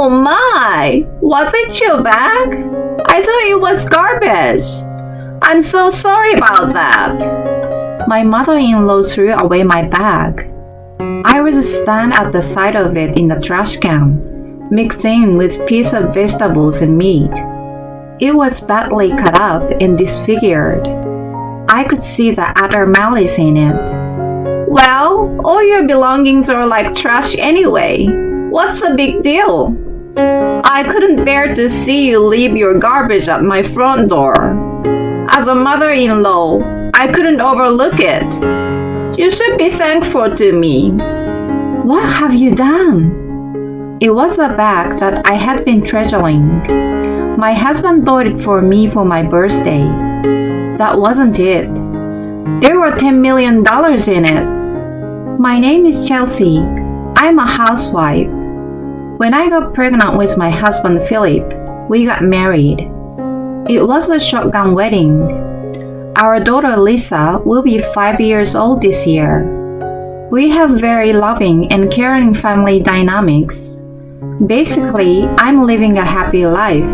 Oh my! Was it your bag? I thought it was garbage. I'm so sorry about that. My mother-in-law threw away my bag. I was stand at the side of it in the trash can, mixed in with piece of vegetables and meat. It was badly cut up and disfigured. I could see the utter malice in it. Well, all your belongings are like trash anyway. What's the big deal? I couldn't bear to see you leave your garbage at my front door. As a mother-in-law, I couldn't overlook it. You should be thankful to me. What have you done? It was a bag that I had been treasuring. My husband bought it for me for my birthday. That wasn't it. There were $10 million in it. My name is Chelsea. I'm a housewife. When I got pregnant with my husband Philip, we got married. It was a shotgun wedding. Our daughter Lisa will be 5 years old this year. We have very loving and caring family dynamics. Basically, I'm living a happy life.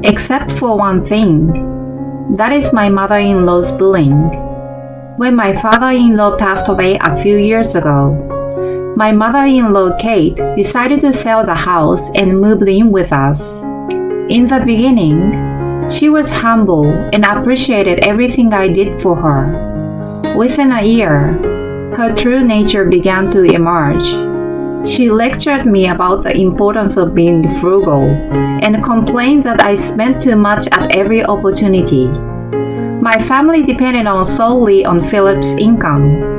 Except for one thing. That is my mother-in-law's bullying. When my father-in-law passed away a few years ago, my mother-in-law Kate decided to sell the house and moved in with us. In the beginning, she was humble and appreciated everything I did for her. Within a year, her true nature began to emerge. She lectured me about the importance of being frugal and complained that I spent too much at every opportunity. My family depended solely on Philip's income.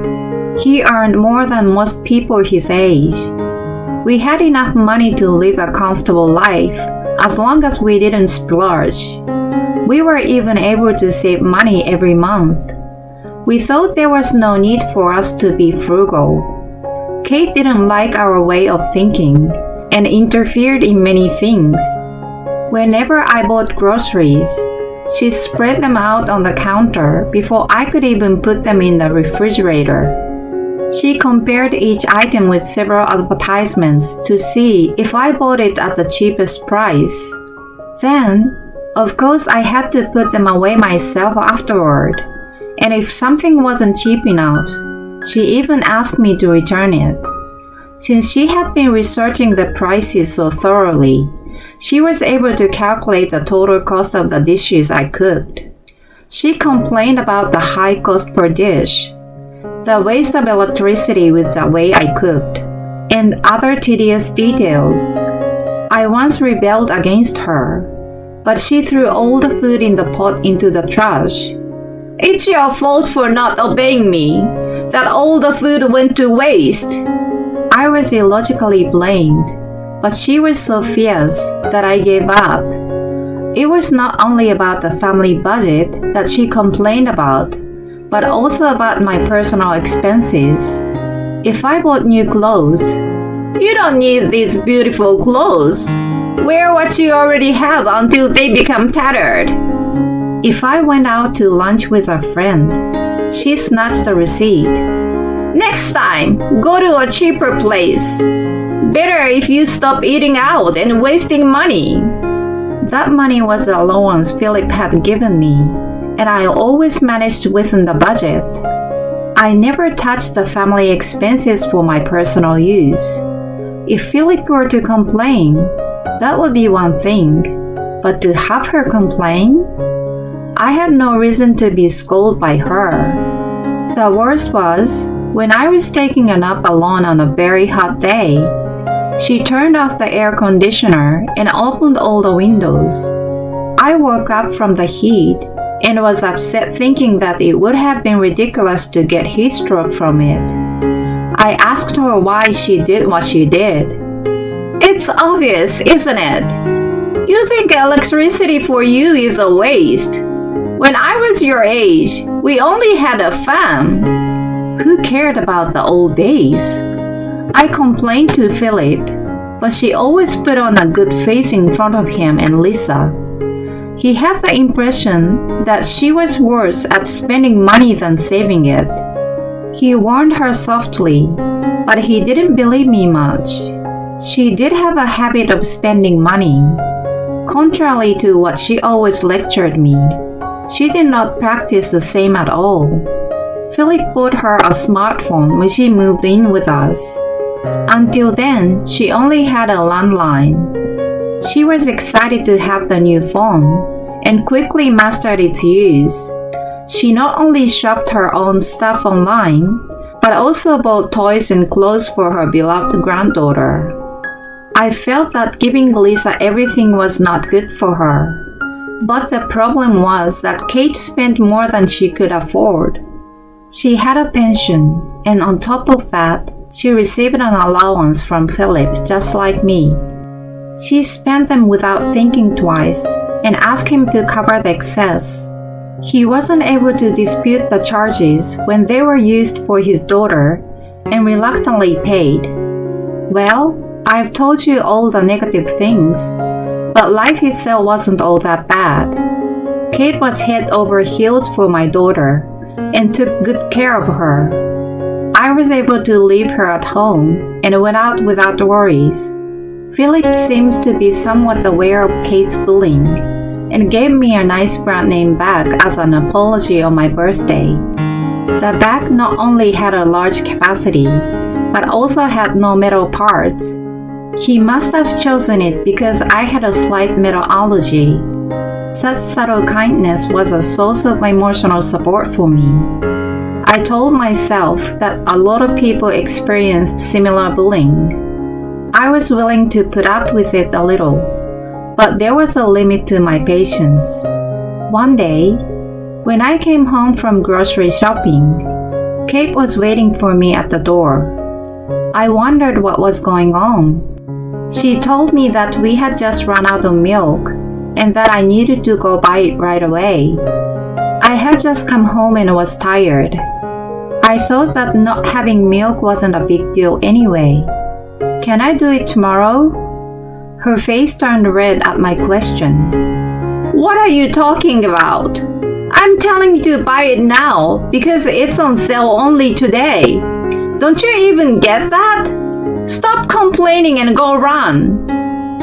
He earned more than most people his age. We had enough money to live a comfortable life as long as we didn't splurge. We were even able to save money every month. We thought there was no need for us to be frugal. Kate didn't like our way of thinking and interfered in many things. Whenever I bought groceries, she spread them out on the counter before I could even put them in the refrigerator. She compared each item with several advertisements to see if I bought it at the cheapest price. Then, of course, I had to put them away myself afterward. And if something wasn't cheap enough, she even asked me to return it. Since she had been researching the prices so thoroughly, she was able to calculate the total cost of the dishes I cooked. She complained about the high cost per dish, the waste of electricity with the way I cooked, and other tedious details. I once rebelled against her, but she threw all the food in the pot into the trash. It's your fault for not obeying me, that all the food went to waste. I was illogically blamed, but she was so fierce that I gave up. It was not only about the family budget that she complained about, but also about my personal expenses. If I bought new clothes, "You don't need these beautiful clothes. Wear what you already have until they become tattered." If I went out to lunch with a friend, she snatched the receipt. "Next time, go to a cheaper place. Better if you stop eating out and wasting money." That money was the allowance Philip had given me, and I always managed within the budget. I never touched the family expenses for my personal use. If Philip were to complain, that would be one thing, but to have her complain? I had no reason to be scolded by her. The worst was, when I was taking a nap alone on a very hot day, she turned off the air conditioner and opened all the windows. I woke up from the heat and was upset thinking that it would have been ridiculous to get heat stroke from it. I asked her why she did what she did. "It's obvious, isn't it? You think electricity for you is a waste. When I was your age, we only had a fan." Who cared about the old days? I complained to Philip, but she always put on a good face in front of him and Lisa. He had the impression that she was worse at spending money than saving it. He warned her softly, but he didn't believe me much. She did have a habit of spending money. Contrary to what she always lectured me, she did not practice the same at all. Philip bought her a smartphone when she moved in with us. Until then, she only had a landline. She was excited to have the new phone and quickly mastered its use. She not only shopped her own stuff online, but also bought toys and clothes for her beloved granddaughter. I felt that giving Lisa everything was not good for her. But the problem was that Kate spent more than she could afford. She had a pension, and on top of that, she received an allowance from Philip just like me. She spent them without thinking twice and asked him to cover the excess. He wasn't able to dispute the charges when they were used for his daughter and reluctantly paid. Well, I've told you all the negative things, but life itself wasn't all that bad. Kate was head over heels for my daughter and took good care of her. I was able to leave her at home and went out without worries. Philip seems to be somewhat aware of Kate's bullying and gave me a nice brand name bag as an apology on my birthday. The bag not only had a large capacity, but also had no metal parts. He must have chosen it because I had a slight metal allergy. Such subtle kindness was a source of emotional support for me. I told myself that a lot of people experienced similar bullying. I was willing to put up with it a little, but there was a limit to my patience. One day, when I came home from grocery shopping, Kate was waiting for me at the door. I wondered what was going on. She told me that we had just run out of milk and that I needed to go buy it right away. I had just come home and was tired. I thought that not having milk wasn't a big deal anyway. Can I do it tomorrow? Her face turned red at my question. What are you talking about? I'm telling you to buy it now because it's on sale only today. Don't you even get that? Stop complaining and go run.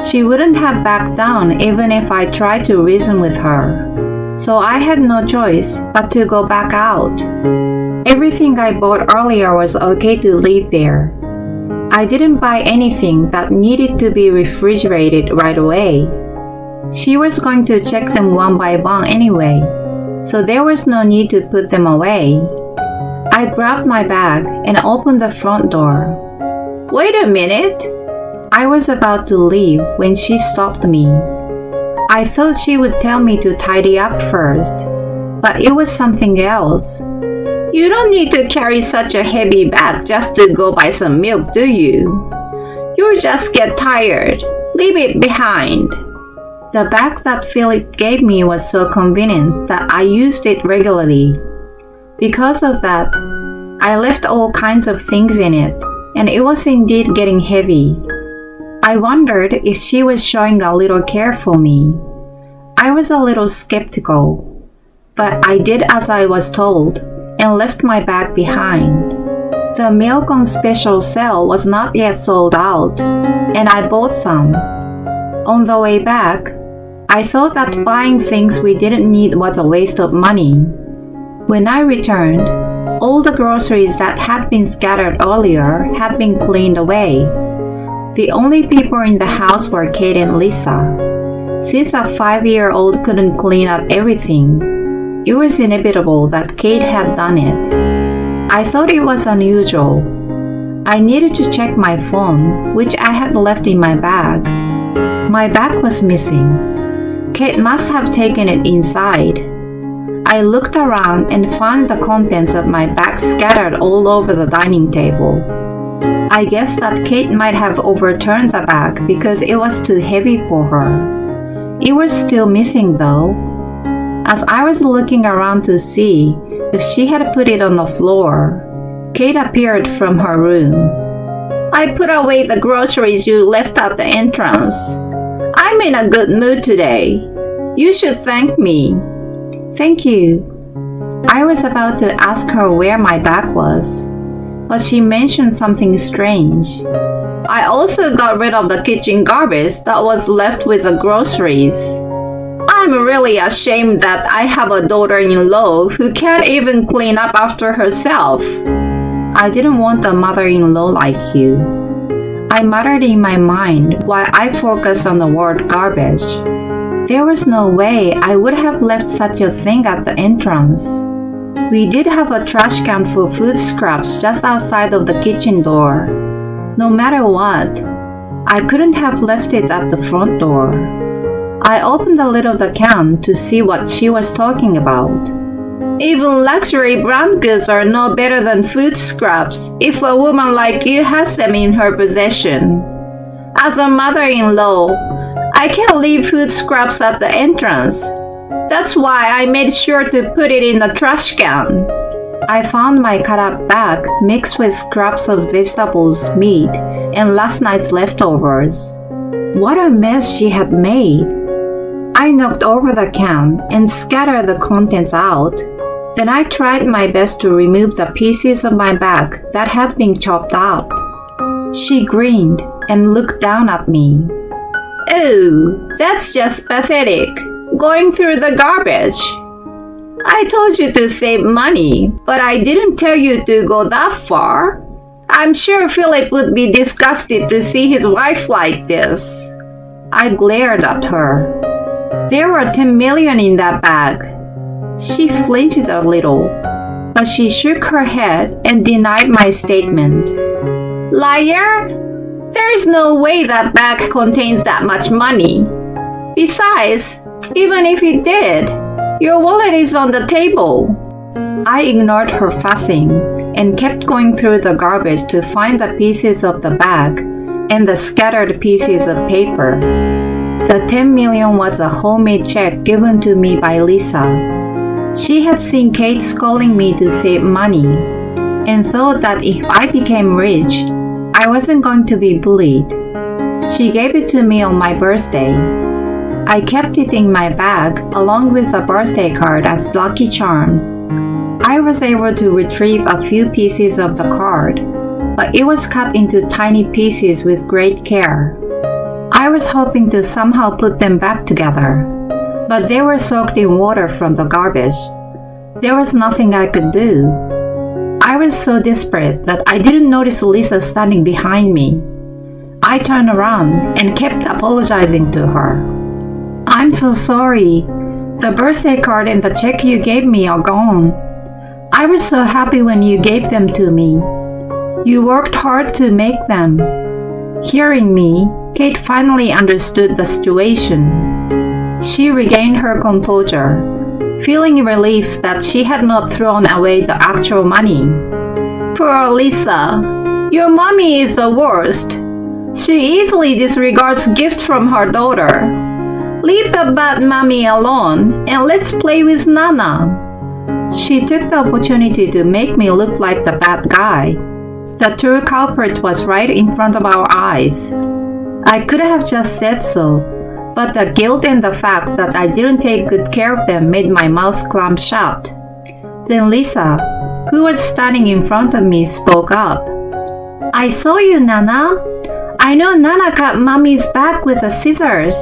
She wouldn't have backed down even if I tried to reason with her. So I had no choice but to go back out. Everything I bought earlier was okay to leave there. I didn't buy anything that needed to be refrigerated right away. She was going to check them one by one anyway, so there was no need to put them away. I grabbed my bag and opened the front door. Wait a minute! I was about to leave when she stopped me. I thought she would tell me to tidy up first, but it was something else. You don't need to carry such a heavy bag just to go buy some milk, do you? You'll just get tired. Leave it behind. The bag that Philip gave me was so convenient that I used it regularly. Because of that, I left all kinds of things in it, and it was indeed getting heavy. I wondered if she was showing a little care for me. I was a little skeptical, but I did as I was told and left my bag behind. The milk on special sale was not yet sold out, and I bought some. On the way back, I thought that buying things we didn't need was a waste of money. When I returned, all the groceries that had been scattered earlier had been cleaned away. The only people in the house were Kate and Lisa. Since a 5-year-old couldn't clean up everything, it was inevitable that Kate had done it. I thought it was unusual. I needed to check my phone, which I had left in my bag. My bag was missing. Kate must have taken it inside. I looked around and found the contents of my bag scattered all over the dining table. I guess that Kate might have overturned the bag because it was too heavy for her. It was still missing though. As I was looking around to see if she had put it on the floor, Kate appeared from her room. I put away the groceries you left at the entrance. I'm in a good mood today. You should thank me. Thank you. I was about to ask her where my bag was, but she mentioned something strange. I also got rid of the kitchen garbage that was left with the groceries. I'm really ashamed that I have a daughter-in-law who can't even clean up after herself. I didn't want a mother-in-law like you. I muttered in my mind while I focused on the word garbage. There was no way I would have left such a thing at the entrance. We did have a trash can for food scraps just outside of the kitchen door. No matter what, I couldn't have left it at the front door. I opened the lid of the can to see what she was talking about. Even luxury brand goods are no better than food scraps if a woman like you has them in her possession. As a mother-in-law, I can't leave food scraps at the entrance. That's why I made sure to put it in the trash can. I found my cut-up bag mixed with scraps of vegetables, meat, and last night's leftovers. What a mess she had made. I knocked over the can and scattered the contents out. Then I tried my best to remove the pieces of my bag that had been chopped up. She grinned and looked down at me. Oh, that's just pathetic, going through the garbage. I told you to save money, but I didn't tell you to go that far. I'm sure Philip would be disgusted to see his wife like this. I glared at her. There were 10 million in that bag. She flinched a little, but she shook her head and denied my statement. Liar! There is no way that bag contains that much money. Besides, even if it did, your wallet is on the table. I ignored her fussing and kept going through the garbage to find the pieces of the bag and the scattered pieces of paper. The 10 million was a homemade check given to me by Lisa. She had seen Kate scolding me to save money and thought that if I became rich, I wasn't going to be bullied. She gave it to me on my birthday. I kept it in my bag along with a birthday card as lucky charms. I was able to retrieve a few pieces of the card, but it was cut into tiny pieces with great care. I was hoping to somehow put them back together, but they were soaked in water from the garbage. There was nothing I could do. I was so desperate that I didn't notice Lisa standing behind me. I turned around and kept apologizing to her. I'm so sorry. The birthday card and the check you gave me are gone. I was so happy when you gave them to me. You worked hard to make them. Hearing me, Kate finally understood the situation. She regained her composure, feeling relief that she had not thrown away the actual money. Poor Lisa, your mommy is the worst. She easily disregards gifts from her daughter. Leave the bad mommy alone and let's play with Nana. She took the opportunity to make me look like the bad guy. The true culprit was right in front of our eyes. I could have just said so, but the guilt and the fact that I didn't take good care of them made my mouth clamp shut. Then Lisa, who was standing in front of me, spoke up. I saw you, Nana. I know Nana cut Mommy's back with the scissors.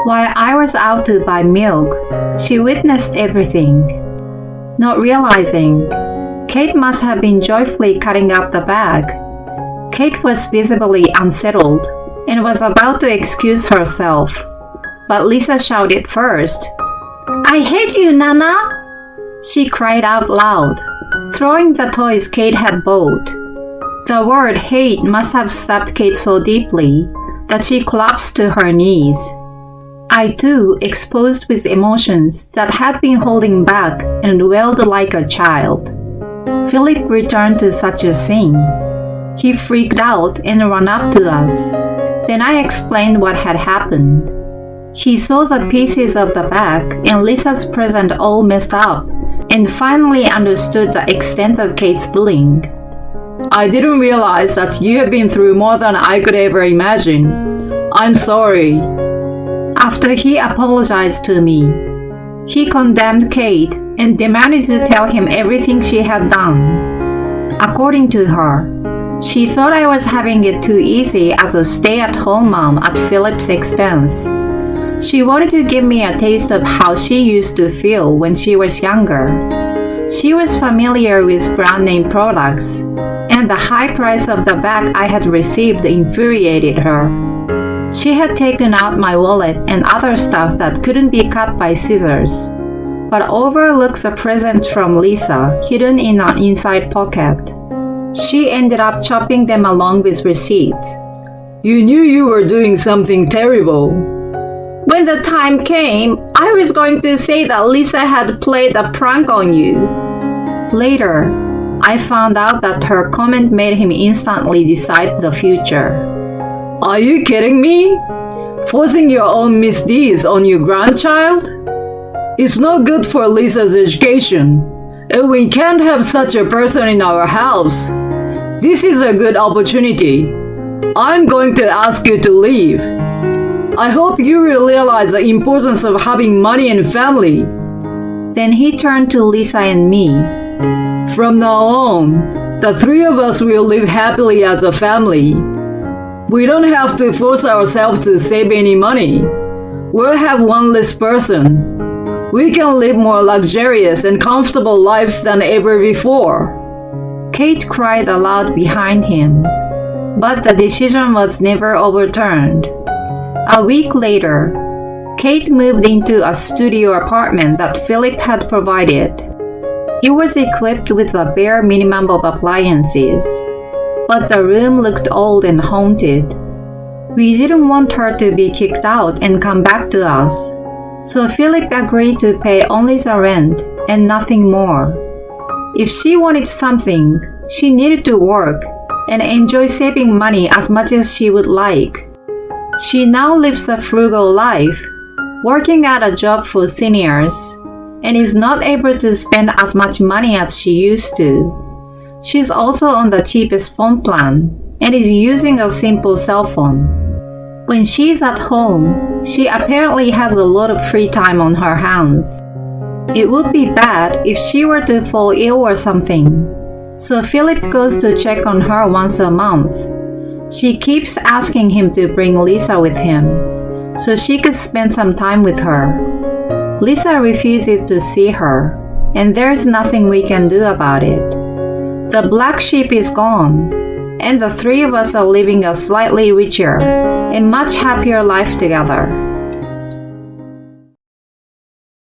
While I was out to buy milk, she witnessed everything. Not realizing, Kate must have been joyfully cutting up the bag. Kate was visibly unsettled and was about to excuse herself, but Lisa shouted first. I hate you, Nana! She cried out loud, throwing the toys Kate had bought. The word hate must have stabbed Kate so deeply that she collapsed to her knees. I too exposed with emotions that had been holding back and wailed like a child. Philip returned to such a scene. He freaked out and ran up to us. Then I explained what had happened. He saw the pieces of the bag and Lisa's present all messed up and finally understood the extent of Kate's bullying. I didn't realize that you have been through more than I could ever imagine. I'm sorry. After he apologized to me, he condemned Kate and demanded to tell him everything she had done. According to her, She thought I was having it too easy as a stay-at-home mom at Philip's expense. She wanted to give me a taste of how she used to feel when she was younger. She was familiar with brand-name products, and the high price of the bag I had received infuriated her. She had taken out my wallet and other stuff that couldn't be cut by scissors, but overlooks a present from Lisa hidden in an inside pocket. She ended up chopping them along with receipts. You knew you were doing something terrible. When the time came, I was going to say that Lisa had played a prank on you. Later, I found out that her comment made him instantly decide the future. Are you kidding me? Forcing your own misdeeds on your grandchild? It's not good for Lisa's education, and we can't have such a person in our house. This is a good opportunity. I'm going to ask you to leave. I hope you will realize the importance of having money and family. Then he turned to Lisa and me. From now on, the three of us will live happily as a family. We don't have to force ourselves to save any money. We'll have one less person. We can live more luxurious and comfortable lives than ever before. Kate cried aloud behind him, but the decision was never overturned. A week later, Kate moved into a studio apartment that Philip had provided. It was equipped with a bare minimum of appliances, but the room looked old and haunted. We didn't want her to be kicked out and come back to us, so Philip agreed to pay only the rent and nothing more. If she wanted something, she needed to work and enjoy saving money as much as she would like. She now lives a frugal life, working at a job for seniors, and is not able to spend as much money as she used to. She's also on the cheapest phone plan and is using a simple cell phone. When she's at home, she apparently has a lot of free time on her hands. It would be bad if she were to fall ill or something, so Philip goes to check on her once a month. She keeps asking him to bring Lisa with him, so she could spend some time with her. Lisa refuses to see her, and there's nothing we can do about it. The black sheep is gone, and the three of us are living a slightly richer and much happier life together.